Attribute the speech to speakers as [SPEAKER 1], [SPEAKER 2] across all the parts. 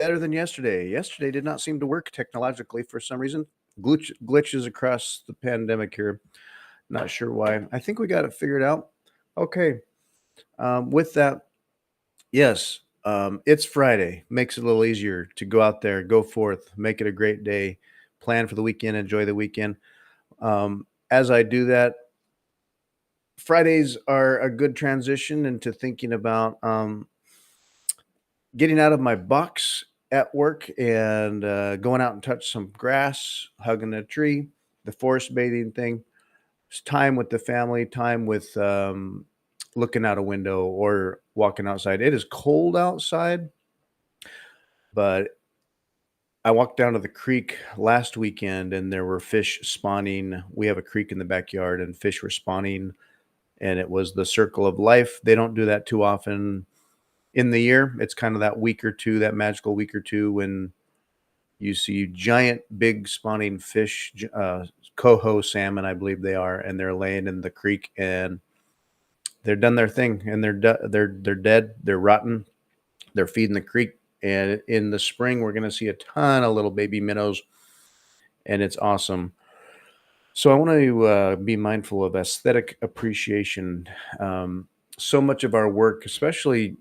[SPEAKER 1] Better than yesterday. Yesterday did not seem to work technologically for some reason. Glitches across the pandemic here. Not sure why. I think we got it figured out. Okay. With that, yes, it's Friday. Makes it a little easier to go out there, go forth, make it a great day, plan for the weekend, enjoy the weekend. As I do that, Fridays are a good transition into thinking about getting out of my box at work and going out and touch some grass, hugging a tree, the forest bathing thing. It's time with the family, time with looking out a window or walking outside. It is cold outside, but I walked down to the creek last weekend and there were fish spawning. We have a creek in the backyard and fish were spawning, and it was the circle of life. They don't do that too often in the year. It's kind of that week or two, that magical week or two when you see giant, big spawning fish, coho salmon, I believe they are, and they're laying in the creek, and they're done their thing, and they're dead, they're rotten, they're feeding the creek. And in the spring, we're going to see a ton of little baby minnows, and it's awesome. So I want to be mindful of aesthetic appreciation. So much of our work, especially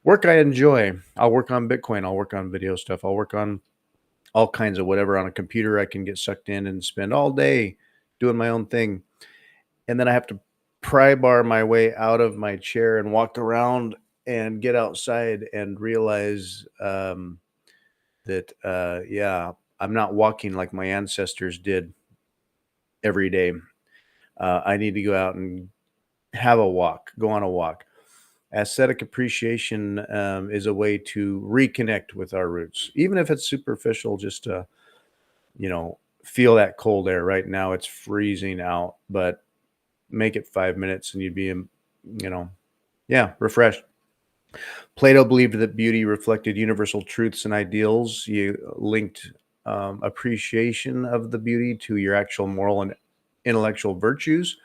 [SPEAKER 1] work I enjoy. I'll work on Bitcoin. I'll work on video stuff. I'll work on all kinds of whatever on a computer. I can get sucked in and spend all day doing my own thing. And then I have to pry bar my way out of my chair and walk around and get outside and realize that, yeah, I'm not walking like my ancestors did every day. I need to go out and have a walk, go on a walk. Aesthetic appreciation is a way to reconnect with our roots, even if it's superficial, just to, feel that cold air. Right now, it's freezing out, but make it 5 minutes and you'd be, yeah, refreshed. Plato believed that beauty reflected universal truths and ideals. You linked appreciation of the beauty to your actual moral and intellectual virtues.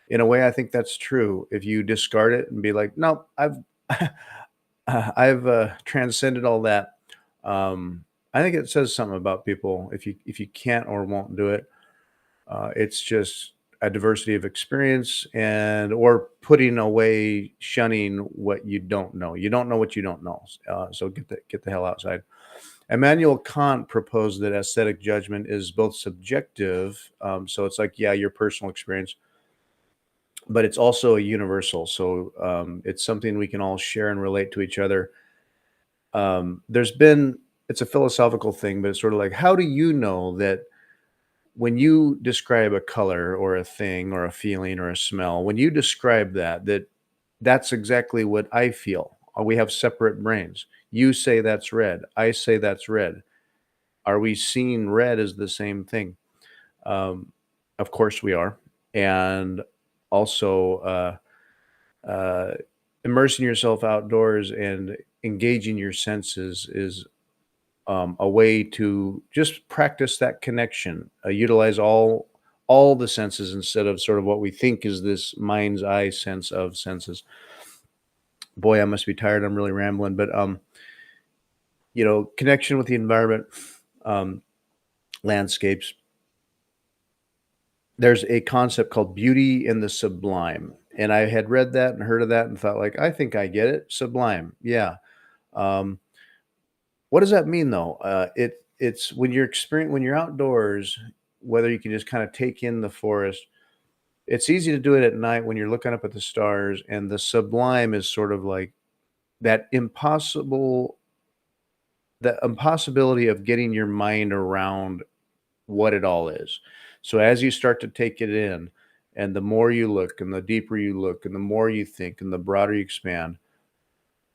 [SPEAKER 1] In a way, I think that's true. If you discard it and be like, "No, I've transcended all that," I think it says something about people if you can't or won't do it. It's just a diversity of experience and or putting away, shunning what you don't know. You don't know what you don't know. So get the hell outside. Immanuel Kant proposed that aesthetic judgment is both subjective, so it's like, yeah, your personal experience, but it's also a universal. So it's something we can all share and relate to each other. It's a philosophical thing, but it's sort of like, how do you know that when you describe a color or a thing or a feeling or a smell, when you describe that's exactly what I feel? We have separate brains. You say that's red. I say that's red. Are we seeing red as the same thing? Um, of course we are. And also, uh, immersing yourself outdoors and engaging your senses is a way to just practice that connection, utilize all the senses instead of sort of what we think is this mind's eye sense of senses. Boy, I must be tired. I'm really rambling, but connection with the environment, um, landscapes. There's a concept called beauty in the sublime, and I had read that and heard of that and thought, like, I think I get it. Sublime, yeah. Um, What does that mean though? It's when you're outdoors, whether you can just kind of take in the forest. It's easy to do it at night when you're looking up at the stars, and the sublime is sort of like that the impossibility of getting your mind around what it all is. So as you start to take it in, and the more you look, and the deeper you look, and the more you think, and the broader you expand,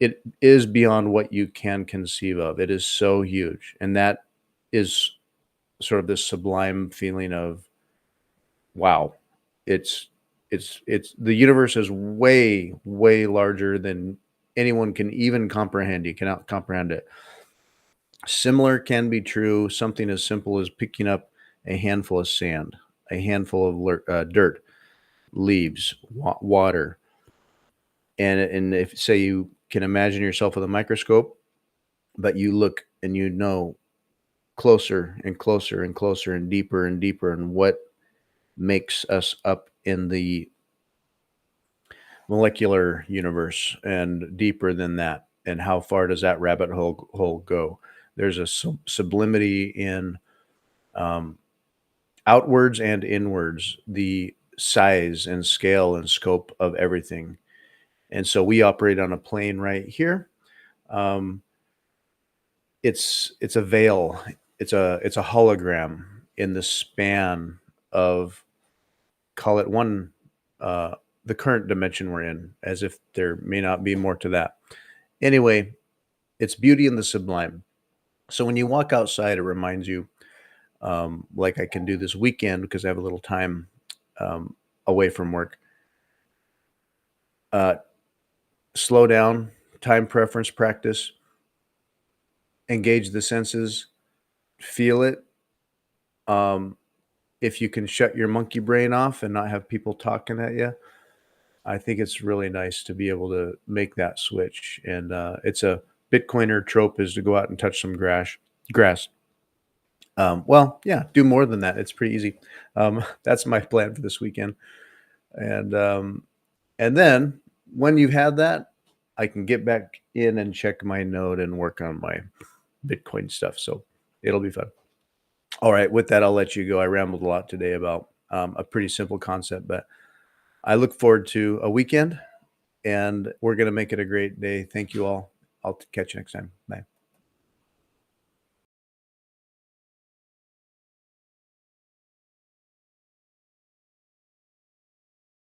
[SPEAKER 1] it is beyond what you can conceive of. It is so huge, and that is sort of this sublime feeling of, wow, it's it's the universe is way, way larger than anyone can even comprehend. You cannot comprehend it. Similar can be true, something as simple as picking up a handful of sand, a handful of dirt, leaves, water, and if say you can imagine yourself with a microscope but you look and you know closer and closer and closer and deeper and what makes us up in the molecular universe and deeper than that, and how far does that rabbit hole go. There's a sublimity in um, outwards and inwards, the size and scale and scope of everything. And so we operate on a plane right here. um, it's a veil, it's a hologram in the span of, call it one, uh, the current dimension we're in, as if there may not be more to that. Anyway, it's beauty in the sublime. So when you walk outside, it reminds you, like I can do this weekend because I have a little time um, away from work. Uh, Slow down, time preference practice, engage the senses, feel it. Um, if you can shut your monkey brain off and not have people talking at you, I think it's really nice to be able to make that switch. And it's a Bitcoiner trope is to go out and touch some grass. Well, yeah, do more than that. It's pretty easy. That's my plan for this weekend. And then when you've had that, I can get back in and check my node and work on my Bitcoin stuff. So it'll be fun. All right, with that, I'll let you go. I rambled a lot today about a pretty simple concept, but I look forward to a weekend, and we're going to make it a great day. Thank you all. I'll catch you next time. Bye.